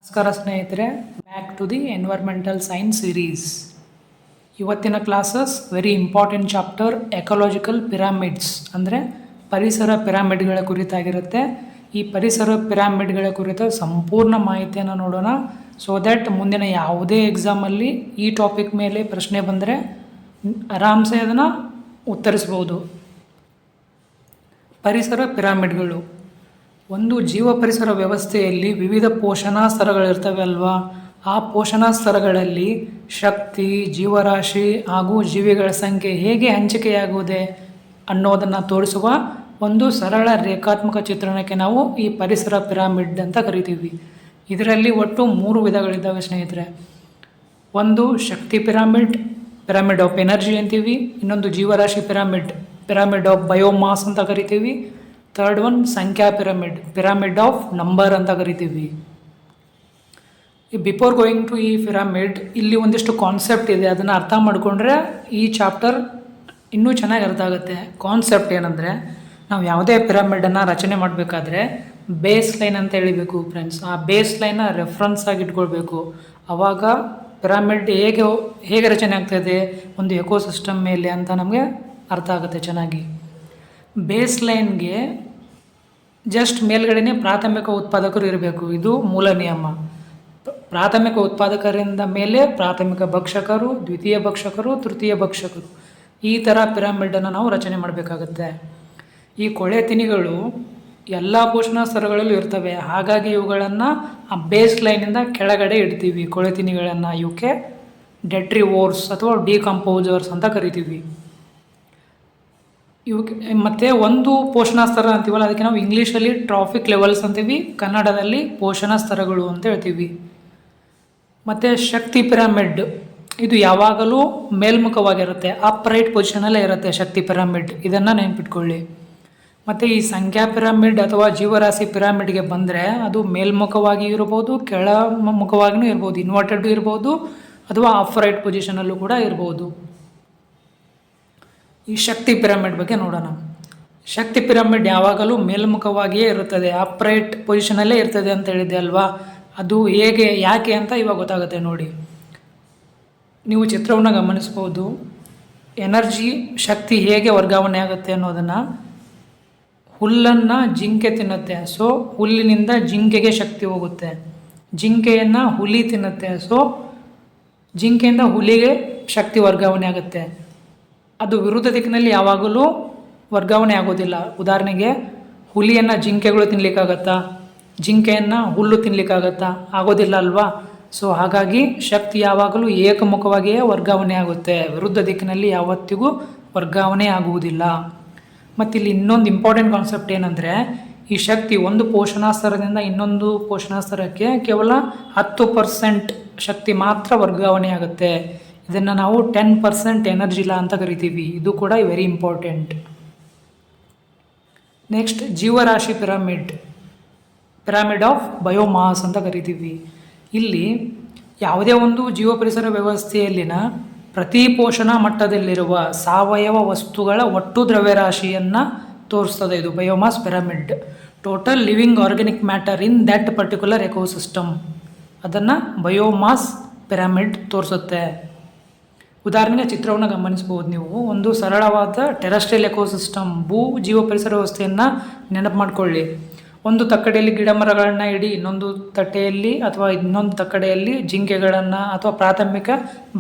ನಮಸ್ಕಾರ ಸ್ನೇಹಿತರೆ, back to the environmental science series. ಇವತ್ತಿನ classes very important chapter ecological pyramids, ಅಂದರೆ ಪರಿಸರ ಪಿರಾಮಿಡ್ಗಳ ಕುರಿತಾಗಿರುತ್ತೆ. ಈ ಪರಿಸರ ಪಿರಾಮಿಡ್ಗಳ ಕುರಿತ ಸಂಪೂರ್ಣ ಮಾಹಿತಿಯನ್ನು ನೋಡೋಣ. ಸೊ ದ್ಯಾಟ್ ಮುಂದಿನ ಯಾವುದೇ ಎಕ್ಸಾಮಲ್ಲಿ ಈ ಟಾಪಿಕ್ ಮೇಲೆ ಪ್ರಶ್ನೆ ಬಂದರೆ ಆರಾಮ್ಸೆ ಅದನ್ನು ಉತ್ತರಿಸ್ಬೋದು. ಪರಿಸರ ಪಿರಾಮಿಡ್ಗಳು ಒಂದು ಜೀವ ಪರಿಸರ ವ್ಯವಸ್ಥೆಯಲ್ಲಿ ವಿವಿಧ ಪೋಷಣಾ ಸ್ತರಗಳಿರ್ತವೆ ಅಲ್ವಾ. ಆ ಪೋಷಣಾ ಸ್ತರಗಳಲ್ಲಿ ಶಕ್ತಿ, ಜೀವರಾಶಿ ಹಾಗೂ ಜೀವಿಗಳ ಸಂಖ್ಯೆ ಹೇಗೆ ಹಂಚಿಕೆಯಾಗುವುದೇ ಅನ್ನೋದನ್ನು ತೋರಿಸುವ ಒಂದು ಸರಳ ರೇಖಾತ್ಮಕ ಚಿತ್ರಣಕ್ಕೆ ನಾವು ಈ ಪರಿಸರ ಪಿರಾಮಿಡ್ ಅಂತ ಕರಿತೀವಿ. ಇದರಲ್ಲಿ ಒಟ್ಟು 3 ವಿಧಗಳಿದ್ದಾವೆ ಸ್ನೇಹಿತರೆ. ಒಂದು ಶಕ್ತಿ ಪಿರಾಮಿಡ್, ಪಿರಾಮಿಡ್ ಆಫ್ ಎನರ್ಜಿ ಅಂತೀವಿ. ಇನ್ನೊಂದು ಜೀವರಾಶಿ ಪಿರಾಮಿಡ್, ಪಿರಾಮಿಡ್ ಆಫ್ ಬಯೋಮಾಸ್ ಅಂತ ಕರಿತೀವಿ. ಥರ್ಡ್ ಒನ್ ಸಂಖ್ಯಾ ಪಿರಮಿಡ್, ಪಿರಾಮಿಡ್ ಆಫ್ ನಂಬರ್ ಅಂತ ಕರಿತೀವಿ. ಬಿಫೋರ್ ಗೋಯಿಂಗ್ ಟು ಈ ಪಿರಾಮಿಡ್, ಇಲ್ಲಿ ಒಂದಿಷ್ಟು ಕಾನ್ಸೆಪ್ಟ್ ಇದೆ, ಅದನ್ನು ಅರ್ಥ ಮಾಡಿಕೊಂಡ್ರೆ ಈ ಚಾಪ್ಟರ್ ಇನ್ನೂ ಚೆನ್ನಾಗಿ ಅರ್ಥ ಆಗುತ್ತೆ. ಕಾನ್ಸೆಪ್ಟ್ ಏನಂದರೆ, ನಾವು ಯಾವುದೇ ಪಿರಾಮಿಡನ್ನು ರಚನೆ ಮಾಡಬೇಕಾದ್ರೆ ಬೇಸ್ ಲೈನ್ ಅಂತ ಹೇಳಿಬೇಕು ಫ್ರೆಂಡ್ಸ್. ಆ ಬೇಸ್ ಲೈನ್ನ ರೆಫರೆನ್ಸ್ ಆಗಿ ಇಟ್ಕೊಳ್ಬೇಕು. ಆವಾಗ ಪಿರಾಮಿಡ್ ಹೇಗೆ ರಚನೆ ಆಗ್ತಾಯಿದೆ ಒಂದು ಎಕೋಸಿಸ್ಟಮ್ ಮೇಲೆ ಅಂತ ನಮಗೆ ಅರ್ಥ ಆಗುತ್ತೆ ಚೆನ್ನಾಗಿ. ಬೇಸ್ ಲೈನ್ಗೆ ಜಸ್ಟ್ ಮೇಲ್ಗಡೆನೇ ಪ್ರಾಥಮಿಕ ಉತ್ಪಾದಕರು ಇರಬೇಕು, ಇದು ಮೂಲ ನಿಯಮ. ಪ್ರಾಥಮಿಕ ಉತ್ಪಾದಕರಿಂದ ಮೇಲೆ ಪ್ರಾಥಮಿಕ ಭಕ್ಷಕರು, ದ್ವಿತೀಯ ಭಕ್ಷಕರು, ತೃತೀಯ ಭಕ್ಷಕರು, ಈ ಥರ ಪಿರಾಮಿಡನ್ನು ನಾವು ರಚನೆ ಮಾಡಬೇಕಾಗುತ್ತೆ. ಈ ಕೊಳೆ ತಿನಿಗಳು ಎಲ್ಲ ಪೋಷಣಾ ಸ್ತರಗಳಲ್ಲೂ ಇರ್ತವೆ. ಹಾಗಾಗಿ ಇವುಗಳನ್ನು ಆ ಬೇಸ್ ಲೈನಿಂದ ಕೆಳಗಡೆ ಇಡ್ತೀವಿ. ಕೊಳೆ ತಿನಿಗಳನ್ನು ಇವಕ್ಕೆ ಡೆಟ್ರಿವೋರ್ಸ್ ಅಥವಾ ಡಿಕಂಪೋಸರ್ಸ್ ಅಂತ ಕರಿತೀವಿ. ಇವಕ್ಕೆ ಮತ್ತು ಒಂದು ಪೋಷಣಾ ಸ್ತರ ಅಂತೀವಲ್ಲ, ಅದಕ್ಕೆ ನಾವು ಇಂಗ್ಲೀಷಲ್ಲಿ ಟ್ರಾಫಿಕ್ ಲೆವೆಲ್ಸ್ ಅಂತೀವಿ, ಕನ್ನಡದಲ್ಲಿ ಪೋಷಣಾ ಸ್ತರಗಳು ಅಂತ ಹೇಳ್ತೀವಿ. ಮತ್ತು ಶಕ್ತಿ ಪಿರಾಮಿಡ್ ಇದು ಯಾವಾಗಲೂ ಮೇಲ್ಮುಖವಾಗಿರುತ್ತೆ, ಅಪ್ರೈಟ್ ಪೊಸಿಷನಲ್ಲೇ ಇರುತ್ತೆ ಶಕ್ತಿ ಪಿರಾಮಿಡ್, ಇದನ್ನು ನೆನಪಿಟ್ಕೊಳ್ಳಿ. ಮತ್ತು ಈ ಸಂಖ್ಯಾ ಪಿರಾಮಿಡ್ ಅಥವಾ ಜೀವರಾಶಿ ಪಿರಾಮಿಡ್ಗೆ ಬಂದರೆ ಅದು ಮೇಲ್ಮುಖವಾಗಿ ಇರ್ಬೋದು, ಕೆಳಮುಖವಾಗಿಯೂ ಇರ್ಬೋದು, ಇನ್ವರ್ಟೆಡ್ ಇರ್ಬೋದು ಅಥವಾ ಅಪ್ರೈಟ್ ಪೊಸಿಷನಲ್ಲೂ ಕೂಡ ಇರ್ಬೋದು. ಈ ಶಕ್ತಿ ಪಿರಮಿಡ್ ಬಗ್ಗೆ ನೋಡೋಣ. ಶಕ್ತಿ ಪಿರಮಿಡ್ ಯಾವಾಗಲೂ ಮೇಲ್ಮುಖವಾಗಿಯೇ ಇರುತ್ತದೆ, ಅಪ್ರೈಟ್ ಪೊಸಿಷನಲ್ಲೇ ಇರ್ತದೆ ಅಂತ ಹೇಳಿದೆ ಅಲ್ವಾ. ಅದು ಯಾಕೆ ಅಂತ ಇವಾಗ ಗೊತ್ತಾಗುತ್ತೆ ನೋಡಿ. ನೀವು ಚಿತ್ರವನ್ನು ಗಮನಿಸ್ಬೋದು. ಎನರ್ಜಿ, ಶಕ್ತಿ ಹೇಗೆ ವರ್ಗಾವಣೆ ಆಗುತ್ತೆ ಅನ್ನೋದನ್ನು. ಹುಲ್ಲನ್ನು ಜಿಂಕೆ ತಿನ್ನುತ್ತೆ, ಸೊ ಹುಲ್ಲಿನಿಂದ ಜಿಂಕೆಗೆ ಶಕ್ತಿ ಹೋಗುತ್ತೆ. ಜಿಂಕೆಯನ್ನು ಹುಲಿ ತಿನ್ನುತ್ತೆ, ಸೊ ಜಿಂಕೆಯಿಂದ ಹುಲಿಗೆ ಶಕ್ತಿ ವರ್ಗಾವಣೆ ಆಗುತ್ತೆ. ಅದು ವಿರುದ್ಧ ದಿಕ್ಕಿನಲ್ಲಿ ಯಾವಾಗಲೂ ವರ್ಗಾವಣೆ ಆಗೋದಿಲ್ಲ. ಉದಾಹರಣೆಗೆ ಹುಲಿಯನ್ನು ಜಿಂಕೆಗಳು ತಿನ್ನಲಿಕ್ಕಾಗತ್ತಾ? ಜಿಂಕೆಯನ್ನು ಹುಲ್ಲು ತಿನ್ನಲಿಕ್ಕಾಗತ್ತಾ? ಆಗೋದಿಲ್ಲ ಅಲ್ವಾ. ಸೊ ಹಾಗಾಗಿ ಶಕ್ತಿ ಯಾವಾಗಲೂ ಏಕಮುಖವಾಗಿಯೇ ವರ್ಗಾವಣೆ ಆಗುತ್ತೆ, ವಿರುದ್ಧ ದಿಕ್ಕಿನಲ್ಲಿ ಯಾವತ್ತಿಗೂ ವರ್ಗಾವಣೆ ಆಗುವುದಿಲ್ಲ. ಮತ್ತು ಇಲ್ಲಿ ಇನ್ನೊಂದು ಇಂಪಾರ್ಟೆಂಟ್ ಕಾನ್ಸೆಪ್ಟ್ ಏನಂದರೆ, ಈ ಶಕ್ತಿ ಒಂದು ಪೋಷಣಾ ಸ್ತರದಿಂದ ಇನ್ನೊಂದು ಪೋಷಣಾ ಸ್ತರಕ್ಕೆ ಕೇವಲ 10% ಶಕ್ತಿ ಮಾತ್ರ ವರ್ಗಾವಣೆ ಆಗುತ್ತೆ. ಇದನ್ನು ನಾವು 10% ಎನರ್ಜಿ ಲಾ ಅಂತ ಕರಿತೀವಿ. ಇದು ಕೂಡ ವೆರಿ ಇಂಪಾರ್ಟೆಂಟ್. ನೆಕ್ಸ್ಟ್ ಜೀವರಾಶಿ ಪಿರಾಮಿಡ್, ಪಿರಾಮಿಡ್ ಆಫ್ ಬಯೋಮಾಸ್ ಅಂತ ಕರಿತೀವಿ. ಇಲ್ಲಿ ಯಾವುದೇ ಒಂದು ಜೀವ ಪರಿಸರ ವ್ಯವಸ್ಥೆಯಲ್ಲಿನ ಪ್ರತಿ ಪೋಷಣಾ ಮಟ್ಟದಲ್ಲಿರುವ ಸಾವಯವ ವಸ್ತುಗಳ ಒಟ್ಟು ದ್ರವ್ಯರಾಶಿಯನ್ನು ತೋರಿಸ್ತದೆ ಇದು biomass pyramid. Total living organic matter in that particular ecosystem, ಅದನ್ನು ಬಯೋಮಾಸ್ ಪಿರಾಮಿಡ್ ತೋರಿಸುತ್ತೆ. ಉದಾಹರಣೆಗೆ ಚಿತ್ರವನ್ನು ಗಮನಿಸ್ಬೋದು ನೀವು. ಒಂದು ಸರಳವಾದ ಟೆರೆಸ್ಟ್ರಿಯಲ್ ಎಕೋಸಿಸ್ಟಮ್, ಭೂ ಜೀವ ಪರಿಸರ ವ್ಯವಸ್ಥೆಯನ್ನು ನೆನಪು ಮಾಡಿಕೊಳ್ಳಿ. ಒಂದು ತಕ್ಕಡೆಯಲ್ಲಿ ಗಿಡ ಮರಗಳನ್ನು ಇಡಿ, ಇನ್ನೊಂದು ತಟ್ಟೆಯಲ್ಲಿ ಅಥವಾ ಇನ್ನೊಂದು ತಕ್ಕಡೆಯಲ್ಲಿ ಜಿಂಕೆಗಳನ್ನು ಅಥವಾ ಪ್ರಾಥಮಿಕ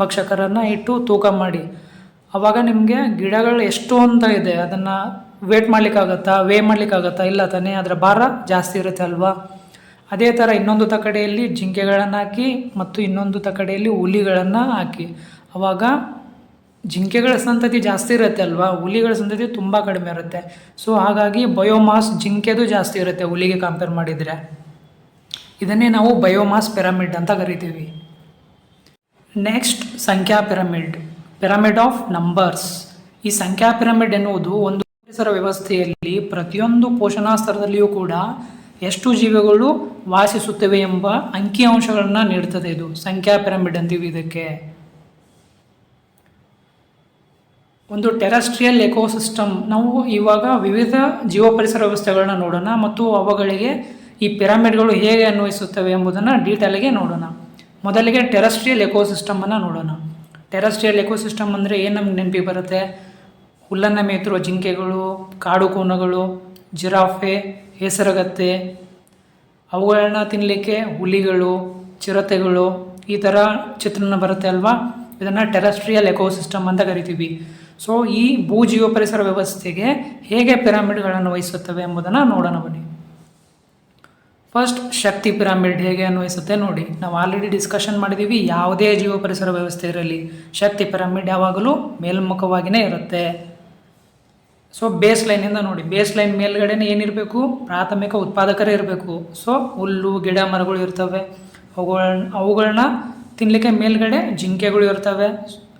ಭಕ್ಷಕರನ್ನು ಇಟ್ಟು ತೂಕ ಮಾಡಿ. ಆವಾಗ ನಿಮಗೆ ಗಿಡಗಳು ಎಷ್ಟು ಅಂತ ಇದೆ, ಅದನ್ನು ವೇಟ್ ಮಾಡಲಿಕ್ಕಾಗತ್ತಾ, ವೇ ಮಾಡಲಿಕ್ಕಾಗತ್ತಾ? ಇಲ್ಲ ತಾನೇ, ಅದರ ಭಾರ ಜಾಸ್ತಿ ಇರುತ್ತೆ ಅಲ್ವಾ. ಅದೇ ಥರ ಇನ್ನೊಂದು ತಕ್ಕಡೆಯಲ್ಲಿ ಜಿಂಕೆಗಳನ್ನು ಹಾಕಿ ಮತ್ತು ಇನ್ನೊಂದು ತಕ್ಕಡೆಯಲ್ಲಿ ಹುಲಿಗಳನ್ನು ಹಾಕಿ, ಆವಾಗ ಜಿಂಕೆಗಳ ಸಂತತಿ ಜಾಸ್ತಿ ಇರುತ್ತೆ ಅಲ್ವಾ, ಹುಲಿಗಳ ಸಂತತಿ ತುಂಬ ಕಡಿಮೆ ಇರುತ್ತೆ. ಸೊ ಹಾಗಾಗಿ ಬಯೋಮಾಸ್ ಜಿಂಕೆದು ಜಾಸ್ತಿ ಇರುತ್ತೆ ಹುಲಿಗೆ ಕಂಪೇರ್ ಮಾಡಿದರೆ. ಇದನ್ನೇ ನಾವು ಬಯೋಮಾಸ್ ಪಿರಾಮಿಡ್ ಅಂತ ಕರಿತೀವಿ. ನೆಕ್ಸ್ಟ್ ಸಂಖ್ಯಾ ಪಿರಮಿಡ್, ಪಿರಾಮಿಡ್ ಆಫ್ ನಂಬರ್ಸ್. ಈ ಸಂಖ್ಯಾ ಪಿರಮಿಡ್ ಎನ್ನುವುದು ಒಂದು ಪರಿಸರ ವ್ಯವಸ್ಥೆಯಲ್ಲಿ ಪ್ರತಿಯೊಂದು ಪೋಷಣಾ ಸ್ತರದಲ್ಲಿಯೂ ಕೂಡ ಎಷ್ಟು ಜೀವಿಗಳು ವಾಸಿಸುತ್ತವೆ ಎಂಬ ಅಂಕಿಅಂಶಗಳನ್ನು ನೀಡುತ್ತದೆ. ಇದು ಸಂಖ್ಯಾ ಪಿರಮಿಡ್ ಅಂತೀವಿ ಇದಕ್ಕೆ. ಒಂದು ಟೆರೆಸ್ಟ್ರಿಯಲ್ ಎಕೋಸಿಸ್ಟಮ್, ನಾವು ಇವಾಗ ವಿವಿಧ ಜೀವ ಪರಿಸರ ವ್ಯವಸ್ಥೆಗಳನ್ನ ನೋಡೋಣ ಮತ್ತು ಅವುಗಳಿಗೆ ಈ ಪಿರಮಿಡ್ಗಳು ಹೇಗೆ ಅನ್ವಯಿಸುತ್ತವೆ ಎಂಬುದನ್ನು ಡೀಟೇಲಾಗಿ ನೋಡೋಣ. ಮೊದಲಿಗೆ ಟೆರೆಸ್ಟ್ರಿಯಲ್ ಎಕೋಸಿಸ್ಟಮನ್ನು ನೋಡೋಣ. ಟೆರೆಸ್ಟ್ರಿಯಲ್ ಎಕೋಸಿಸ್ಟಮ್ ಅಂದರೆ ಏನು ನಮ್ಗೆ ನೆನಪಿಗೆ ಬರುತ್ತೆ? ಹುಲ್ಲನ್ನು ಮೇಯ್ತಿರುವ ಜಿಂಕೆಗಳು, ಕಾಡು ಕೋನಗಳು, ಜಿರಾಫೆ, ಹೇಸರಗತ್ತೆ, ಅವುಗಳನ್ನ ತಿನ್ನಲಿಕ್ಕೆ ಹುಲಿಗಳು, ಚಿರತೆಗಳು, ಈ ಥರ ಚಿತ್ರಣ ಬರುತ್ತೆ ಅಲ್ವಾ. ಇದನ್ನು ಟೆರೆಸ್ಟ್ರಿಯಲ್ ಎಕೋಸಿಸ್ಟಮ್ ಅಂತ ಕರಿತೀವಿ. ಸೊ ಈ ಭೂಜೀವ ಪರಿಸರ ವ್ಯವಸ್ಥೆಗೆ ಹೇಗೆ ಪಿರಮಿಡ್ಗಳನ್ನು ವಹಿಸುತ್ತವೆ ಎಂಬುದನ್ನು ನೋಡೋಣ ಬನ್ನಿ. ಫಸ್ಟ್ ಶಕ್ತಿ ಪಿರಮಿಡ್ ಹೇಗೆ ಅನ್ವಯಿಸುತ್ತೆ ನೋಡಿ. ನಾವು ಆಲ್ರೆಡಿ ಡಿಸ್ಕಷನ್ ಮಾಡಿದ್ದೀವಿ, ಯಾವುದೇ ಜೀವ ಪರಿಸರ ವ್ಯವಸ್ಥೆ ಇರಲಿ ಶಕ್ತಿ ಪಿರಮಿಡ್ ಯಾವಾಗಲೂ ಮೇಲ್ಮುಖವಾಗಿಯೇ ಇರುತ್ತೆ. ಸೊ ಬೇಸ್ ಲೈನಿಂದ ನೋಡಿ, ಬೇಸ್ ಲೈನ್ ಮೇಲ್ಗಡೆನೇ ಏನಿರಬೇಕು? ಪ್ರಾಥಮಿಕ ಉತ್ಪಾದಕರೇ ಇರಬೇಕು. ಸೊ ಹುಲ್ಲು ಗಿಡ ಮರಗಳು ಇರ್ತವೆ, ಅವುಗಳನ್ನ ತಿನ್ನಲಿಕ್ಕೆ ಮೇಲ್ಗಡೆ ಜಿಂಕೆಗಳು ಇರ್ತವೆ,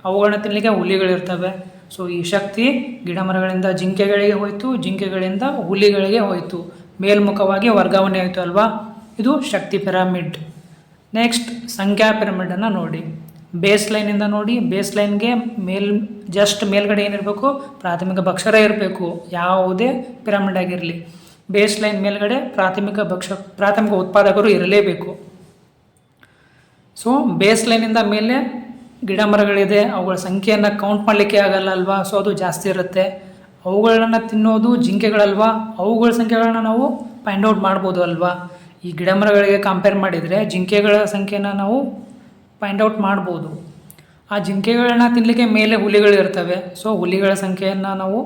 ಅವುಗಳನ್ನ ತಿನ್ನಲಿಕ್ಕೆ ಹುಲಿಗಳಿರ್ತವೆ. ಸೊ ಈ ಶಕ್ತಿ ಗಿಡ ಮರಗಳಿಂದ ಜಿಂಕೆಗಳಿಗೆ ಹೋಯಿತು, ಜಿಂಕೆಗಳಿಂದ ಹುಲಿಗಳಿಗೆ ಹೋಯಿತು, ಮೇಲ್ಮುಖವಾಗಿ ವರ್ಗಾವಣೆ ಆಯಿತು ಅಲ್ವಾ. ಇದು ಶಕ್ತಿ ಪಿರಮಿಡ್. ನೆಕ್ಸ್ಟ್ ಸಂಖ್ಯಾ ಪಿರಮಿಡನ್ನು ನೋಡಿ. ಬೇಸ್ ಲೈನಿಂದ ನೋಡಿ, ಬೇಸ್ ಲೈನ್ಗೆ ಜಸ್ಟ್ ಮೇಲ್ಗಡೆ ಏನಿರಬೇಕು? ಪ್ರಾಥಮಿಕ ಭಕ್ಷರೇ ಇರಬೇಕು, ಯಾವುದೇ ಪಿರಮಿಡ್ ಆಗಿರಲಿ. ಬೇಸ್ ಲೈನ್ ಮೇಲ್ಗಡೆ ಪ್ರಾಥಮಿಕ ಉತ್ಪಾದಕರು ಇರಲೇಬೇಕು. ಸೊ ಬೇಸ್ ಲೈನಿಂದ ಮೇಲೆ ಗಿಡ ಮರಗಳಿದೆ, ಅವುಗಳ ಸಂಖ್ಯೆಯನ್ನು ಕೌಂಟ್ ಮಾಡಲಿಕ್ಕೆ ಆಗಲ್ಲ ಅಲ್ವಾ. ಸೊ ಅದು ಜಾಸ್ತಿ ಇರುತ್ತೆ. ಅವುಗಳನ್ನು ತಿನ್ನೋದು ಜಿಂಕೆಗಳಲ್ವಾ, ಅವುಗಳ ಸಂಖ್ಯೆಗಳನ್ನ ನಾವು ಫೈಂಡ್ ಔಟ್ ಮಾಡ್ಬೋದು ಅಲ್ವಾ. ಈ ಗಿಡ ಮರಗಳಿಗೆ ಕಂಪೇರ್ ಮಾಡಿದರೆ ಜಿಂಕೆಗಳ ಸಂಖ್ಯೆನ ನಾವು ಫೈಂಡ್ ಔಟ್ ಮಾಡ್ಬೋದು. ಆ ಜಿಂಕೆಗಳನ್ನ ತಿನ್ನಲಿಕ್ಕೆ ಮೇಲೆ ಹುಲಿಗಳಿರ್ತವೆ. ಸೊ ಹುಲಿಗಳ ಸಂಖ್ಯೆಯನ್ನು ನಾವು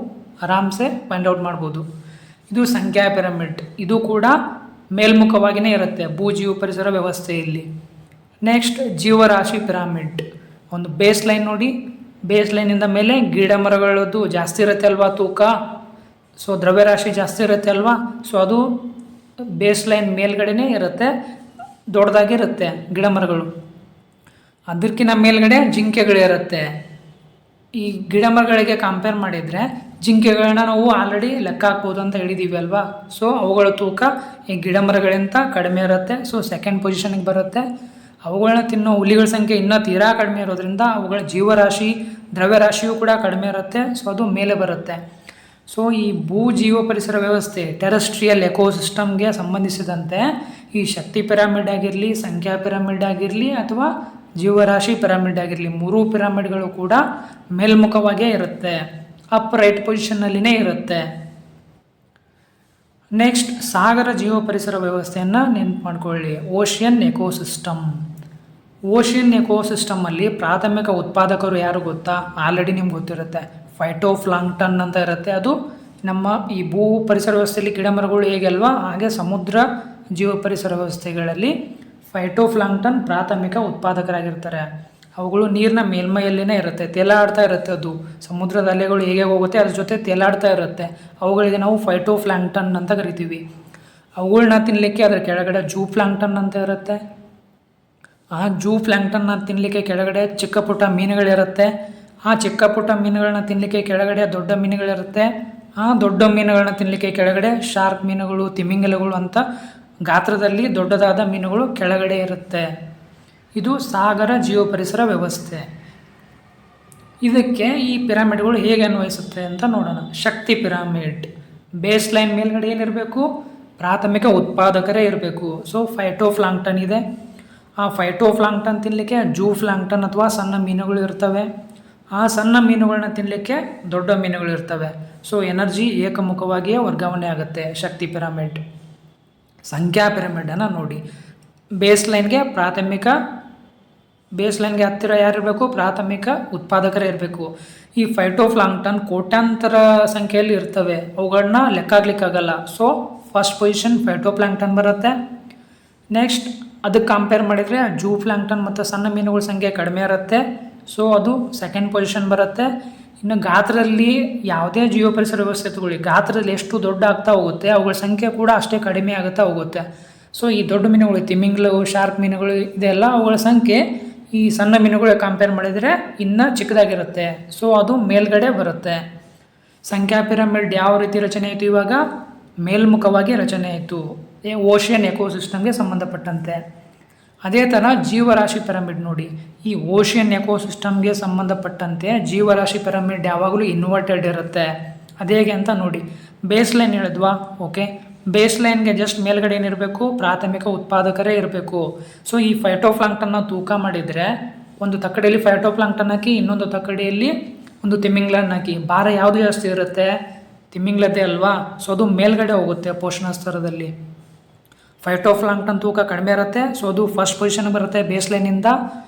ಆರಾಮ್ಸೆ ಫೈಂಡ್ ಔಟ್ ಮಾಡ್ಬೋದು. ಇದು ಸಂಖ್ಯಾ ಪಿರಮಿಡ್. ಇದು ಕೂಡ ಮೇಲ್ಮುಖವಾಗಿಯೇ ಇರುತ್ತೆ ಭೂಜೀವ ಪರಿಸರ ವ್ಯವಸ್ಥೆಯಲ್ಲಿ. ನೆಕ್ಸ್ಟ್ ಜೀವರಾಶಿ ಪಿರಮಿಡ್. ಒಂದು ಬೇಸ್ ಲೈನ್ ನೋಡಿ, ಬೇಸ್ ಲೈನಿಂದ ಮೇಲೆ ಗಿಡ ಮರಗಳದ್ದು ಜಾಸ್ತಿ ಇರುತ್ತೆ ಅಲ್ವಾ ತೂಕ. ಸೊ ದ್ರವ್ಯರಾಶಿ ಜಾಸ್ತಿ ಇರುತ್ತೆ ಅಲ್ವಾ. ಸೊ ಅದು ಬೇಸ್ ಲೈನ್ ಮೇಲ್ಗಡೆನೇ ಇರುತ್ತೆ, ದೊಡ್ಡದಾಗಿರುತ್ತೆ ಗಿಡ ಮರಗಳು. ಅದಕ್ಕಿಂತ ಮೇಲ್ಗಡೆ ಜಿಂಕೆಗಳಿರುತ್ತೆ. ಈ ಗಿಡ ಮರಗಳಿಗೆ ಕಂಪೇರ್ ಮಾಡಿದರೆ ಜಿಂಕೆಗಳನ್ನ ನಾವು ಆಲ್ರೆಡಿ ಲೆಕ್ಕ ಹಾಕ್ಬೋದು ಅಂತ ಹೇಳಿದ್ದೀವಿ ಅಲ್ವಾ. ಸೊ ಅವುಗಳ ತೂಕ ಈ ಗಿಡ ಮರಗಳಿಂದ ಕಡಿಮೆ ಇರುತ್ತೆ. ಸೊ ಸೆಕೆಂಡ್ ಪೊಸಿಷನ್ಗೆ ಬರುತ್ತೆ. ಅವುಗಳನ್ನ ತಿನ್ನೋ ಹುಲಿಗಳ ಸಂಖ್ಯೆ ಇನ್ನೂ ತೀರಾ ಕಡಿಮೆ ಇರೋದ್ರಿಂದ ಅವುಗಳ ಜೀವರಾಶಿ ದ್ರವ್ಯರಾಶಿಯೂ ಕೂಡ ಕಡಿಮೆ ಇರುತ್ತೆ. ಸೊ ಅದು ಮೇಲೆ ಬರುತ್ತೆ. ಸೊ ಈ ಭೂಜೀವ ಪರಿಸರ ವ್ಯವಸ್ಥೆ ಟೆರೆಸ್ಟ್ರಿಯಲ್ ಎಕೋಸಿಸ್ಟಮ್ಗೆ ಸಂಬಂಧಿಸಿದಂತೆ ಈ ಶಕ್ತಿ ಪಿರಮಿಡ್ ಆಗಿರಲಿ, ಸಂಖ್ಯಾ ಪಿರಮಿಡ್ ಆಗಿರಲಿ ಅಥವಾ ಜೀವರಾಶಿ ಪಿರಮಿಡ್ ಆಗಿರಲಿ, ಮೂರೂ ಪಿರಮಿಡ್ಗಳು ಕೂಡ ಮೇಲ್ಮುಖವಾಗೇ ಇರುತ್ತೆ, ಅಪ್ ರೈಟ್ ಪೊಸಿಷನ್ನಲ್ಲಿನೇ ಇರುತ್ತೆ. ನೆಕ್ಸ್ಟ್ ಸಾಗರ ಜೀವ ಪರಿಸರ ವ್ಯವಸ್ಥೆಯನ್ನು ನೆನಪು ಮಾಡ್ಕೊಳ್ಳಿ. Ocean ecosystem. ಓಷಿಯನ್ ಎಕೋಸಿಸ್ಟಮಲ್ಲಿ ಪ್ರಾಥಮಿಕ ಉತ್ಪಾದಕರು ಯಾರು ಗೊತ್ತಾ? ಆಲ್ರೆಡಿ ನಿಮ್ಗೆ ಗೊತ್ತಿರುತ್ತೆ, ಫೈಟೋಪ್ಲಾಂಕ್ಟನ್ ಅಂತ ಇರುತ್ತೆ. ಅದು ನಮ್ಮ ಈ ಭೂ ಪರಿಸರ ವ್ಯವಸ್ಥೆಯಲ್ಲಿ ಗಿಡ ಮರಗಳು ಹೇಗೆ ಅಲ್ವಾ, ಹಾಗೆ ಸಮುದ್ರ ಜೀವ ಪರಿಸರ ವ್ಯವಸ್ಥೆಗಳಲ್ಲಿ ಫೈಟೋಪ್ಲಾಂಕ್ಟನ್ ಪ್ರಾಥಮಿಕ ಉತ್ಪಾದಕರಾಗಿರ್ತಾರೆ. ಅವುಗಳು ನೀರಿನ ಮೇಲ್ಮೈಯಲ್ಲಿನೇ ಇರುತ್ತೆ, ತೇಲಾಡ್ತಾ ಇರುತ್ತೆ. ಅದು ಸಮುದ್ರದ ಅಲೆಗಳು ಹೇಗೆ ಹೋಗುತ್ತೆ ಅದ್ರ ಜೊತೆ ತೇಲಾಡ್ತಾ ಇರುತ್ತೆ. ಅವುಗಳಿಗೆ ನಾವು ಫೈಟೋಪ್ಲಾಂಕ್ಟನ್ ಅಂತ ಕರಿತೀವಿ. ಅವುಗಳನ್ನ ತಿನ್ನಲಿಕ್ಕೆ ಅದರ ಕೆಳಗಡೆ ಜೂ ಪ್ಲಾಂಕ್ಟನ್ ಅಂತ ಇರುತ್ತೆ. ಆ ಜೂ ಪ್ಲಾಂಕ್ಟನ್ನ ತಿನ್ನಲಿಕ್ಕೆ ಕೆಳಗಡೆ ಚಿಕ್ಕ ಪುಟ್ಟ ಮೀನುಗಳಿರುತ್ತೆ. ಆ ಚಿಕ್ಕ ಪುಟ್ಟ ಮೀನುಗಳನ್ನ ತಿನ್ನಲಿಕ್ಕೆ ಕೆಳಗಡೆ ದೊಡ್ಡ ಮೀನುಗಳಿರುತ್ತೆ. ಆ ದೊಡ್ಡ ಮೀನುಗಳನ್ನ ತಿನ್ನಲಿಕ್ಕೆ ಕೆಳಗಡೆ ಶಾರ್ಕ್ ಮೀನುಗಳು, ತಿಮಿಂಗಲಗಳು ಅಂತ ಗಾತ್ರದಲ್ಲಿ ದೊಡ್ಡದಾದ ಮೀನುಗಳು ಕೆಳಗಡೆ ಇರುತ್ತೆ. ಇದು ಸಾಗರ ಜೀವ ಪರಿಸರ ವ್ಯವಸ್ಥೆ. ಇದಕ್ಕೆ ಈ ಪಿರಮಿಡ್ಗಳು ಹೇಗೆ ಅನ್ವಯಿಸುತ್ತೆ ಅಂತ ನೋಡೋಣ. ಶಕ್ತಿ ಪಿರಮಿಡ್. ಬೇಸ್ ಲೈನ್ ಮೇಲ್ಗಡೆ ಏನಿರಬೇಕು? ಪ್ರಾಥಮಿಕ ಉತ್ಪಾದಕರೇ ಇರಬೇಕು. ಸೊ ಫೈಟೋಪ್ಲಾಂಕ್ಟನ್ ಇದೆ. ಆ ಫೈಟೋಪ್ಲಾಂಕ್ಟನ್ ತಿನ್ನಲಿಕ್ಕೆ ಜೂ ಪ್ಲಾಂಕ್ಟನ್ ಅಥವಾ ಸಣ್ಣ ಮೀನುಗಳು ಇರ್ತವೆ. ಆ ಸಣ್ಣ ಮೀನುಗಳನ್ನ ತಿನ್ನಲಿಕ್ಕೆ ದೊಡ್ಡ ಮೀನುಗಳು ಇರ್ತವೆ. ಸೊ ಎನರ್ಜಿ ಏಕಮುಖವಾಗಿಯೇ ವರ್ಗಾವಣೆ ಆಗುತ್ತೆ. ಶಕ್ತಿ ಪಿರಮಿಡ್. ಸಂಖ್ಯಾ ಪಿರಮಿಡನ್ನು ನೋಡಿ. ಬೇಸ್ ಲೈನ್ಗೆ ಹತ್ತಿರ ಯಾರಿರಬೇಕು? ಪ್ರಾಥಮಿಕ ಉತ್ಪಾದಕರೇ ಇರಬೇಕು. ಈ ಫೈಟೋಪ್ಲಾಂಕ್ಟನ್ ಕೋಟ್ಯಾಂತರ ಸಂಖ್ಯೆಯಲ್ಲಿ ಇರ್ತವೆ, ಅವುಗಳನ್ನ ಲೆಕ್ಕಾಗ್ಲಿಕ್ಕಾಗಲ್ಲ. ಸೊ ಫಸ್ಟ್ ಪೊಸಿಷನ್ ಫೈಟೋಪ್ಲಾಂಕ್ಟನ್ ಬರುತ್ತೆ. ನೆಕ್ಸ್ಟ್ ಅದಕ್ಕೆ ಕಂಪೇರ್ ಮಾಡಿದರೆ ಜೂ ಪ್ಲಾಂಕ್ಟನ್ ಮತ್ತು ಸಣ್ಣ ಮೀನುಗಳ ಸಂಖ್ಯೆ ಕಡಿಮೆ ಇರುತ್ತೆ. ಸೊ ಅದು ಸೆಕೆಂಡ್ ಪೊಸಿಷನ್ ಬರುತ್ತೆ. ಇನ್ನು ಗಾತ್ರದಲ್ಲಿ ಯಾವುದೇ ಜೀವ ಪರಿಸರ ವ್ಯವಸ್ಥೆ ತಗೊಳ್ಳಿ, ಗಾತ್ರದಲ್ಲಿ ಎಷ್ಟು ದೊಡ್ಡ ಆಗ್ತಾ ಹೋಗುತ್ತೆ ಅವುಗಳ ಸಂಖ್ಯೆ ಕೂಡ ಅಷ್ಟೇ ಕಡಿಮೆ ಆಗುತ್ತಾ ಹೋಗುತ್ತೆ. ಸೊ ಈ ದೊಡ್ಡ ಮೀನುಗಳು, ತಿಮಿಂಗ್ಲು, ಶಾರ್ಕ್ ಮೀನುಗಳು ಇದೆಲ್ಲ ಅವುಗಳ ಸಂಖ್ಯೆ ಈ ಸಣ್ಣ ಮೀನುಗಳು ಕಂಪೇರ್ ಮಾಡಿದರೆ ಇನ್ನೂ ಚಿಕ್ಕದಾಗಿರುತ್ತೆ. ಸೊ ಅದು ಮೇಲ್ಗಡೆ ಬರುತ್ತೆ. ಸಂಖ್ಯಾ ಪಿರಮಿಡ್ ಯಾವ ರೀತಿ ರಚನೆ ಆಯಿತು? ಇವಾಗ ಮೇಲ್ಮುಖವಾಗಿ ರಚನೆ ಆಯಿತು, ಓಷಿಯನ್ ಎಕೋಸಿಸ್ಟಮ್ಗೆ ಸಂಬಂಧಪಟ್ಟಂತೆ. ಅದೇ ಥರ ಜೀವರಾಶಿ ಪಿರಮಿಡ್ ನೋಡಿ. ಈ ಓಷಿಯನ್ ಎಕೋಸಿಸ್ಟಮ್ಗೆ ಸಂಬಂಧಪಟ್ಟಂತೆ ಜೀವರಾಶಿ ಪಿರಮಿಡ್ ಯಾವಾಗಲೂ ಇನ್ವರ್ಟೆಡ್ ಇರುತ್ತೆ. ಅದೇಗೆ ಅಂತ ನೋಡಿ. ಬೇಸ್ ಲೈನ್ ಹೇಳಿದ್ವಾ? ಓಕೆ. ಬೇಸ್ ಲೈನ್ಗೆ ಜಸ್ಟ್ ಮೇಲ್ಗಡೆ ಏನಿರಬೇಕು, ಪ್ರಾಥಮಿಕ ಉತ್ಪಾದಕರೇ ಇರಬೇಕು. ಸೊ ಈ ಫೈಟೋಪ್ಲಾಂಕ್ಟನ್ನ ತೂಕ ಮಾಡಿದರೆ ಒಂದು ತಕ್ಕಡಿಯಲ್ಲಿ ಫೈಟೋಪ್ಲಾಂಕ್ಟನ್ ಹಾಕಿ, ಇನ್ನೊಂದು ತಕ್ಕಡಿಯಲ್ಲಿ ಒಂದು ತಿಮಿಂಗ್ಲನ್ ಹಾಕಿ, ಭಾರ ಯಾವುದು ಜಾಸ್ತಿ ಇರುತ್ತೆ? ತಿಮಿಂಗ್ಲತೆ ಅಲ್ವಾ. ಸೊ ಅದು ಮೇಲ್ಗಡೆ ಹೋಗುತ್ತೆ ಪೋಷಣ ಸ್ತರದಲ್ಲಿ. ಫೈಟೋಪ್ಲಾಂಕ್ಟನ್ ತೂಕ ಕಡಿಮೆ ಇರುತ್ತೆ, ಸೊ ಅದು ಫಸ್ಟ್ ಪೊಸಿಷನ್ಗೆ ಬರುತ್ತೆ ಬೇಸ್ ಲೈನಿಂದ.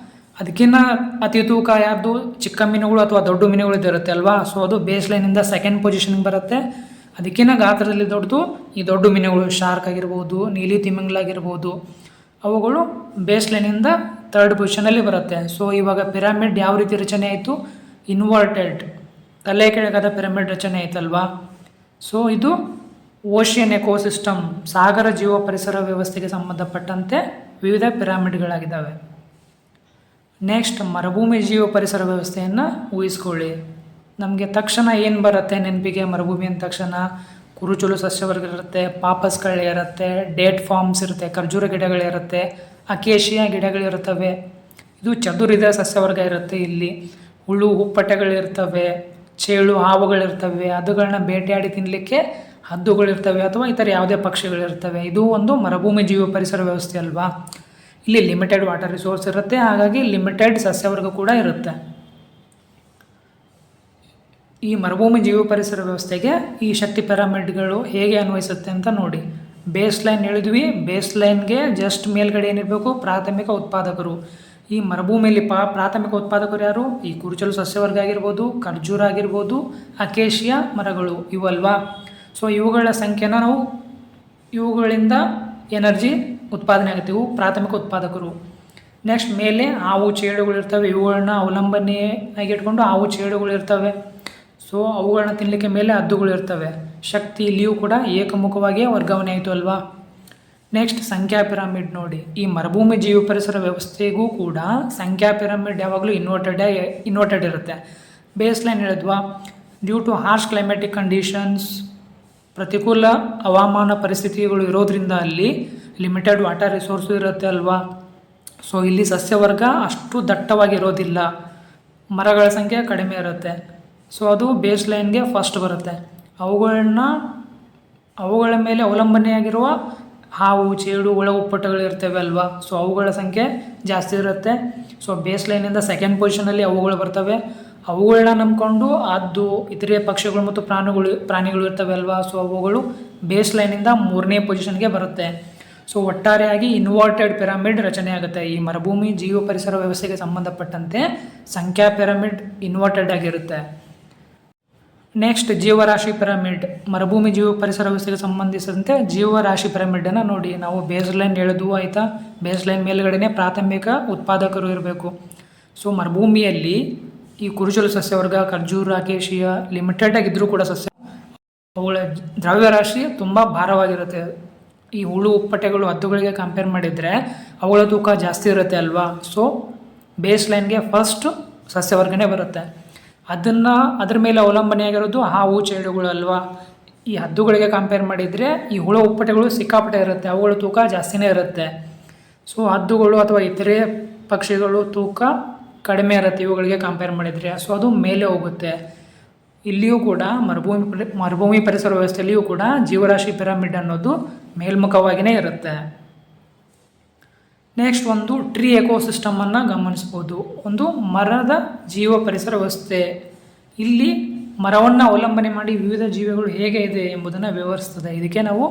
ಅದಕ್ಕಿಂತ ಅತಿ ತೂಕ ಯಾರ್ದು? ಚಿಕ್ಕ ಮೀನುಗಳು ಅಥವಾ ದೊಡ್ಡ ಮೀನುಗಳು ಇರುತ್ತೆ ಅಲ್ವಾ. ಸೊ ಅದು ಬೇಸ್ ಲೈನಿಂದ ಸೆಕೆಂಡ್ ಪೊಸಿಷನ್ಗೆ ಬರುತ್ತೆ. ಅದಕ್ಕಿಂತ ಗಾತ್ರದಲ್ಲಿ ದೊಡ್ಡದು ಈ ದೊಡ್ಡ ಮೀನುಗಳು, ಶಾರ್ಕ್ ಆಗಿರ್ಬೋದು, ನೀಲಿ ತಿಮಿಂಗ್ಲಾಗಿರ್ಬೋದು, ಅವುಗಳು ಬೇಸ್ ಲೈನಿಂದ ಥರ್ಡ್ ಪೊಸಿಷನಲ್ಲಿ ಬರುತ್ತೆ. ಸೊ ಇವಾಗ ಪಿರಮಿಡ್ ಯಾವ ರೀತಿ ರಚನೆ ಆಯಿತು? ಇನ್ವರ್ಟೆಡ್, ತಲೆ ಕೆಳಗಾದ ಪಿರಮಿಡ್ ರಚನೆ ಆಯ್ತಲ್ವಾ. ಸೊ ಇದು ಓಷಿಯನ್ ಎಕೋಸಿಸ್ಟಮ್, ಸಾಗರ ಜೀವ ಪರಿಸರ ವ್ಯವಸ್ಥೆಗೆ ಸಂಬಂಧಪಟ್ಟಂತೆ ವಿವಿಧ ಪಿರಮಿಡ್ಗಳಾಗಿದ್ದಾವೆ. ನೆಕ್ಸ್ಟ್ ಮರುಭೂಮಿ ಜೀವ ಪರಿಸರ ವ್ಯವಸ್ಥೆಯನ್ನು ಊಹಿಸ್ಕೊಳ್ಳಿ. ನಮಗೆ ತಕ್ಷಣ ಏನು ಬರುತ್ತೆ ನೆನಪಿಗೆ? ಮರುಭೂಮಿ ಅಂದ ತಕ್ಷಣ ಕುರುಚಲು ಸಸ್ಯವರ್ಗ ಇರುತ್ತೆ, ಪಾಪಸ್ ಕಳ್ಳೆ ಇರುತ್ತೆ, ಡೇಟ್ ಫಾರ್ಮ್ಸ್ ಇರುತ್ತೆ, ಖರ್ಜೂರ ಗಿಡಗಳಿರುತ್ತೆ, ಅಕೇಶಿಯಾ ಗಿಡಗಳಿರುತ್ತವೆ. ಇದು ಚದುರಿದ ಸಸ್ಯವರ್ಗ ಇರುತ್ತೆ. ಇಲ್ಲಿ ಹುಳು ಹುಪ್ಪಟೆಗಳಿರ್ತವೆ, ಚೇಳು ಹಾವುಗಳಿರ್ತವೆ, ಅದುಗಳನ್ನ ಬೇಟೆಯಾಡಿ ತಿನ್ನಲಿಕ್ಕೆ ಹದ್ದುಗಳಿರ್ತವೆ ಅಥವಾ ಇತರ ಯಾವುದೇ ಪಕ್ಷಿಗಳಿರ್ತವೆ. ಇದು ಒಂದು ಮರುಭೂಮಿ ಜೀವ ಪರಿಸರ ವ್ಯವಸ್ಥೆ ಅಲ್ವಾ. ಇಲ್ಲಿ ಲಿಮಿಟೆಡ್ ವಾಟರ್ ರಿಸೋರ್ಸ್ ಇರುತ್ತೆ, ಹಾಗಾಗಿ ಲಿಮಿಟೆಡ್ ಸಸ್ಯವರ್ಗ ಕೂಡ ಇರುತ್ತೆ. ಈ ಮರುಭೂಮಿ ಜೀವ ಪರಿಸರ ವ್ಯವಸ್ಥೆಗೆ ಈ ಶಕ್ತಿ ಪಿರಮಿಡ್ಗಳು ಹೇಗೆ ಅನ್ವಯಿಸುತ್ತೆ ಅಂತ ನೋಡಿ. ಬೇಸ್ ಲೈನ್ ಹೇಳಿದ್ವಿ, ಬೇಸ್ ಲೈನ್ಗೆ ಜಸ್ಟ್ ಮೇಲ್ಗಡೆ ಏನಿರಬೇಕು? ಪ್ರಾಥಮಿಕ ಉತ್ಪಾದಕರು. ಈ ಮರುಭೂಮಿಯಲ್ಲಿ ಪ್ರಾಥಮಿಕ ಉತ್ಪಾದಕರು ಯಾರು? ಈ ಕುರುಚಲು ಸಸ್ಯವರ್ಗ ಆಗಿರ್ಬೋದು, ಖರ್ಜೂರ ಆಗಿರ್ಬೋದು, ಅಕೇಶಿಯಾ ಮರಗಳು ಇವಲ್ವಾ. ಸೊ ಇವುಗಳ ಸಂಖ್ಯೆನ ನಾವು, ಇವುಗಳಿಂದ ಎನರ್ಜಿ ಉತ್ಪಾದನೆ ಆಗುತ್ತೆ, ಇವು ಪ್ರಾಥಮಿಕ ಉತ್ಪಾದಕರು. ನೆಕ್ಸ್ಟ್ ಮೇಲೆ ಹಾವು ಚೇಳುಗಳಿರ್ತವೆ, ಇವುಗಳನ್ನ ಅವಲಂಬನೆಯಾಗಿ ಇಟ್ಕೊಂಡು ಹಾವು ಚೇಳುಗಳಿರ್ತವೆ. ಸೊ ಅವುಗಳನ್ನ ತಿನ್ನಲಿಕ್ಕೆ ಮೇಲೆ ಹದ್ದುಗಳಿರ್ತವೆ. ಶಕ್ತಿ ಇಲ್ಲಿಯೂ ಕೂಡ ಏಕಮುಖವಾಗಿಯೇ ವರ್ಗಾವಣೆ ಆಯಿತು ಅಲ್ವಾ. ನೆಕ್ಸ್ಟ್ ಸಂಖ್ಯಾ ಪಿರಮಿಡ್ ನೋಡಿ. ಈ ಮರುಭೂಮಿ ಜೀವ ಪರಿಸರ ವ್ಯವಸ್ಥೆಗೂ ಕೂಡ ಸಂಖ್ಯಾ ಪಿರಮಿಡ್ ಯಾವಾಗಲೂ ಇನ್ವರ್ಟೆಡ್ ಇರುತ್ತೆ. ಬೇಸ್ ಲೈನ್ ಹೇಳಿದ್ವಾ, due to harsh climatic conditions, ಪ್ರತಿಕೂಲ ಹವಾಮಾನ ಪರಿಸ್ಥಿತಿಗಳು ಇರೋದ್ರಿಂದ ಅಲ್ಲಿ ಲಿಮಿಟೆಡ್ ವಾಟರ್ ರಿಸೋರ್ಸು ಇರುತ್ತೆ ಅಲ್ವಾ. ಸೊ ಇಲ್ಲಿ ಸಸ್ಯವರ್ಗ ಅಷ್ಟು ದಟ್ಟವಾಗಿರೋದಿಲ್ಲ, ಮರಗಳ ಸಂಖ್ಯೆ ಕಡಿಮೆ ಇರುತ್ತೆ. ಸೊ ಅದು ಬೇಸ್ ಲೈನ್ಗೆ ಫಸ್ಟ್ ಬರುತ್ತೆ. ಅವುಗಳ ಮೇಲೆ ಅವಲಂಬನೆಯಾಗಿರುವ ಹಾವು, ಚೇಳು, ಹುಳ ಹುಪ್ಪಟೆಗಳಿರ್ತವೆ ಅಲ್ವಾ. ಸೊ ಅವುಗಳ ಸಂಖ್ಯೆ ಜಾಸ್ತಿ ಇರುತ್ತೆ. ಸೊ ಬೇಸ್ ಲೈನಿಂದ ಸೆಕೆಂಡ್ ಪೊಸಿಷನಲ್ಲಿ ಅವುಗಳು ಬರ್ತವೆ. ಅವುಗಳನ್ನ ನಂಬ್ಕೊಂಡು ಅದು ಇತರೆ ಪಕ್ಷಿಗಳು ಮತ್ತು ಪ್ರಾಣಿಗಳು ಇರ್ತವೆ ಅಲ್ವಾ. ಸೊ ಅವುಗಳು ಬೇಸ್ ಲೈನಿಂದ ಮೂರನೇ ಪೊಸಿಷನ್ಗೆ ಬರುತ್ತೆ. ಸೊ ಒಟ್ಟಾರೆಯಾಗಿ ಇನ್ವರ್ಟೆಡ್ ಪಿರಮಿಡ್ ರಚನೆ ಆಗುತ್ತೆ. ಈ ಮರುಭೂಮಿ ಜೀವ ಪರಿಸರ ವ್ಯವಸ್ಥೆಗೆ ಸಂಬಂಧಪಟ್ಟಂತೆ ಸಂಖ್ಯಾ ಪಿರಮಿಡ್ ಇನ್ವರ್ಟೆಡ್ ಆಗಿರುತ್ತೆ. ನೆಕ್ಸ್ಟ್ ಜೀವರಾಶಿ ಪಿರಮಿಡ್. ಮರುಭೂಮಿ ಜೀವ ಪರಿಸರ ವ್ಯವಸ್ಥೆಗೆ ಸಂಬಂಧಿಸಿದಂತೆ ಜೀವರಾಶಿ ಪಿರಮಿಡನ್ನು ನೋಡಿ. ನಾವು ಬೇಸ್ ಲೈನ್ ಹೇಳಿದ್ವು ಆಯಿತಾ. ಬೇಸ್ ಲೈನ್ ಮೇಲ್ಗಡೆನೆ ಪ್ರಾಥಮಿಕ ಉತ್ಪಾದಕರು ಇರಬೇಕು. ಸೊ ಮರುಭೂಮಿಯಲ್ಲಿ ಈ ಕುರುಚಲು ಸಸ್ಯವರ್ಗ, ಖರ್ಜೂರ, ಅಕೇಶಿಯಾ ಲಿಮಿಟೆಡ್ ಆಗಿದ್ದರೂ ಕೂಡ ಸಸ್ಯ, ಅವುಗಳ ದ್ರವ್ಯರಾಶಿ ತುಂಬ ಭಾರವಾಗಿರುತ್ತೆ. ಈ ಹುಳು ಉಪ್ಪಟೆಗಳು ಹದ್ದುಗಳಿಗೆ ಕಂಪೇರ್ ಮಾಡಿದರೆ ಅವುಗಳ ತೂಕ ಜಾಸ್ತಿ ಇರುತ್ತೆ ಅಲ್ವಾ. ಸೊ ಬೇಸ್ ಲೈನ್ಗೆ ಫಸ್ಟ್ ಸಸ್ಯವರ್ಗನೇ ಬರುತ್ತೆ. ಅದ್ರ ಮೇಲೆ ಅವಲಂಬನೆಯಾಗಿರೋದು ಹಾವು ಚೇಳುಗಳು ಅಲ್ವಾ. ಈ ಹದ್ದುಗಳಿಗೆ ಕಂಪೇರ್ ಮಾಡಿದರೆ ಈ ಹುಳ ಉಪ್ಪಟೆಗಳು ಸಿಕ್ಕಾಪಟ್ಟೆ ಇರುತ್ತೆ, ಅವುಗಳ ತೂಕ ಜಾಸ್ತಿನೇ ಇರುತ್ತೆ. ಸೊ ಹದ್ದುಗಳು ಅಥವಾ ಇತರೆ ಪಕ್ಷಿಗಳು ತೂಕ ಕಡಿಮೆ ಇರುತ್ತೆ ಇವುಗಳಿಗೆ ಕಂಪೇರ್ ಮಾಡಿದರೆ. ಸೊ ಅದು ಮೇಲೆ ಹೋಗುತ್ತೆ. ಇಲ್ಲಿಯೂ ಕೂಡ ಮರುಭೂಮಿ ಪರಿಸರ ವ್ಯವಸ್ಥೆಯಲ್ಲಿಯೂ ಕೂಡ ಜೀವರಾಶಿ ಪಿರಮಿಡ್ ಅನ್ನೋದು ಮೇಲ್ಮುಖವಾಗಿಯೇ ಇರುತ್ತೆ. ನೆಕ್ಸ್ಟ್ ಒಂದು ಟ್ರೀ ಎಕೋಸಿಸ್ಟಮನ್ನು ಗಮನಿಸ್ಬೋದು. ಒಂದು ಮರದ ಜೀವ ಪರಿಸರ ವ್ಯವಸ್ಥೆ. ಇಲ್ಲಿ ಮರವನ್ನು ಅವಲಂಬನೆ ಮಾಡಿ ವಿವಿಧ ಜೀವಿಗಳು ಹೇಗೆ ಇದೆ ಎಂಬುದನ್ನು ವಿವರಿಸ್ತದೆ. ಇದಕ್ಕೆ ನಾವು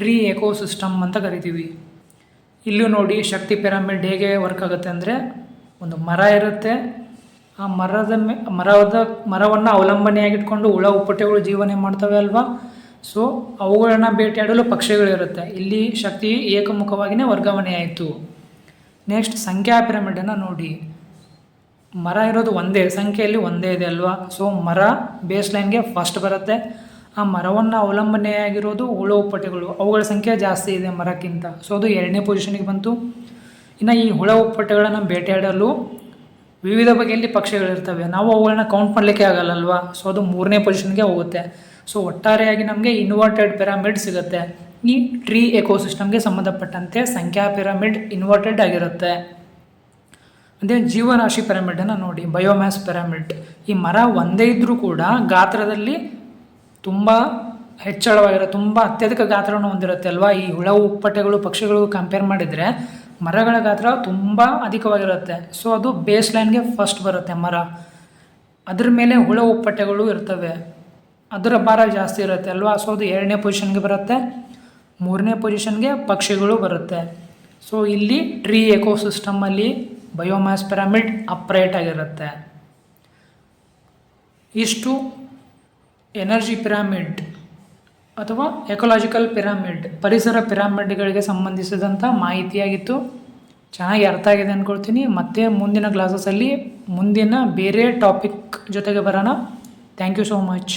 ಟ್ರೀ ಎಕೋಸಿಸ್ಟಮ್ ಅಂತ ಕರಿತೀವಿ. ಇಲ್ಲೂ ನೋಡಿ ಶಕ್ತಿ ಪಿರಮಿಡ್ ಹೇಗೆ ವರ್ಕ್ ಆಗುತ್ತೆ ಅಂದರೆ, ಒಂದು ಮರ ಇರುತ್ತೆ, ಆ ಮರವನ್ನು ಅವಲಂಬನೆಯಾಗಿಟ್ಕೊಂಡು ಹುಳ ಉಪ್ಪಟೆಗಳು ಜೀವನ ಮಾಡ್ತವೆ ಅಲ್ವಾ. ಸೊ ಅವುಗಳನ್ನ ಬೇಟೆಯಾಡಲು ಪಕ್ಷಿಗಳಿರುತ್ತೆ. ಇಲ್ಲಿ ಶಕ್ತಿ ಏಕಮುಖವಾಗಿಯೇ ವರ್ಗಾವಣೆ ಆಯಿತು. ನೆಕ್ಸ್ಟ್ ಸಂಖ್ಯಾ ಪಿರಮಿಡನ್ನು ನೋಡಿ. ಮರ ಇರೋದು ಒಂದೇ, ಸಂಖ್ಯೆಯಲ್ಲಿ ಒಂದೇ ಇದೆ ಅಲ್ವಾ. ಸೊ ಮರ ಬೇಸ್ ಲೈನ್ಗೆ ಫಸ್ಟ್ ಬರುತ್ತೆ. ಆ ಮರವನ್ನು ಅವಲಂಬನೆಯಾಗಿರೋದು ಹುಳ ಉಪ್ಪಟೆಗಳು, ಅವುಗಳ ಸಂಖ್ಯೆ ಜಾಸ್ತಿ ಇದೆ ಮರಕ್ಕಿಂತ. ಸೊ ಅದು ಎರಡನೇ ಪೊಸಿಷನ್ಗೆ ಬಂತು. ಇನ್ನು ಈ ಹುಳ ಉಪ್ಪಟೆಗಳನ್ನು ಬೇಟೆಯಾಡಲು ವಿವಿಧ ಬಗೆಯಲ್ಲಿ ಪಕ್ಷಿಗಳಿರ್ತವೆ, ನಾವು ಅವುಗಳನ್ನ ಕೌಂಟ್ ಮಾಡಲಿಕ್ಕೆ ಆಗಲ್ಲಲ್ವಾ. ಸೊ ಅದು ಮೂರನೇ ಪೊಸಿಷನ್ಗೆ ಹೋಗುತ್ತೆ. ಸೊ ಒಟ್ಟಾರೆಯಾಗಿ ನಮಗೆ ಇನ್ವರ್ಟೆಡ್ ಪಿರಮಿಡ್ ಸಿಗುತ್ತೆ. ಈ ಟ್ರೀ ಎಕೋಸಿಸ್ಟಮ್ಗೆ ಸಂಬಂಧಪಟ್ಟಂತೆ ಸಂಖ್ಯಾ ಪಿರಮಿಡ್ ಇನ್ವರ್ಟೆಡ್ ಆಗಿರುತ್ತೆ. ಅದೇ ಜೀವರಾಶಿ ಪಿರಮಿಡನ್ನು ನೋಡಿ. ಬಯೋಮ್ಯಾಸ್ ಪಿರಮಿಡ್. ಈ ಮರ ಒಂದೇ ಇದ್ದರೂ ಕೂಡ ಗಾತ್ರದಲ್ಲಿ ತುಂಬ ಹೆಚ್ಚಳವಾಗಿರುತ್ತೆ, ತುಂಬ ಅತ್ಯಧಿಕ ಗಾತ್ರವನ್ನು ಹೊಂದಿರುತ್ತೆ ಅಲ್ವಾ. ಈ ಹುಳ ಉಪ್ಪಟೆಗಳು ಪಕ್ಷಿಗಳು ಕಂಪೇರ್ ಮಾಡಿದರೆ ಮರಗಳ ಗಾತ್ರ ತುಂಬ ಅಧಿಕವಾಗಿರುತ್ತೆ. ಸೊ ಅದು ಬೇಸ್ ಲೈನ್ಗೆ ಫಸ್ಟ್ ಬರುತ್ತೆ ಮರ, ಅದ್ರ ಮೇಲೆ ಹುಳ ಉಪ್ಪಟೆಗಳು ಇರ್ತವೆ, ಅದರ ಭಾರ ಜಾಸ್ತಿ ಇರುತ್ತೆ ಅಲ್ವಾ. ಸೊ ಅದು 2ನೇ ಪೊಸಿಷನ್ಗೆ ಬರುತ್ತೆ. 3ನೇ ಪೊಸಿಷನ್ಗೆ ಪಕ್ಷಿಗಳು ಬರುತ್ತೆ. ಸೊ ಇಲ್ಲಿ ಟ್ರೀ ಎಕೋಸಿಸ್ಟಮಲ್ಲಿ ಬಯೋಮಾಸ್ ಪಿರಮಿಡ್ ಅಪ್ರೈಟ್ ಆಗಿರುತ್ತೆ. ಇಷ್ಟು ಎನರ್ಜಿ ಪಿರಮಿಡ್ ಅಥವಾ ಎಕೊಲಾಜಿಕಲ್ ಪಿರಮಿಡ್, ಪರಿಸರ ಪಿರಮಿಡ್ಗಳಿಗೆ ಸಂಬಂಧಿಸಿದಂಥ ಮಾಹಿತಿಯಾಗಿತ್ತು. ಚೆನ್ನಾಗಿ ಅರ್ಥ ಆಗಿದೆ ಅಂದ್ಕೊಳ್ತೀನಿ. ಮತ್ತೆ ಮುಂದಿನ ಕ್ಲಾಸಸಲ್ಲಿ ಮುಂದಿನ ಬೇರೆ ಟಾಪಿಕ್ ಜೊತೆಗೆ ಬರೋಣ. Thank you so much.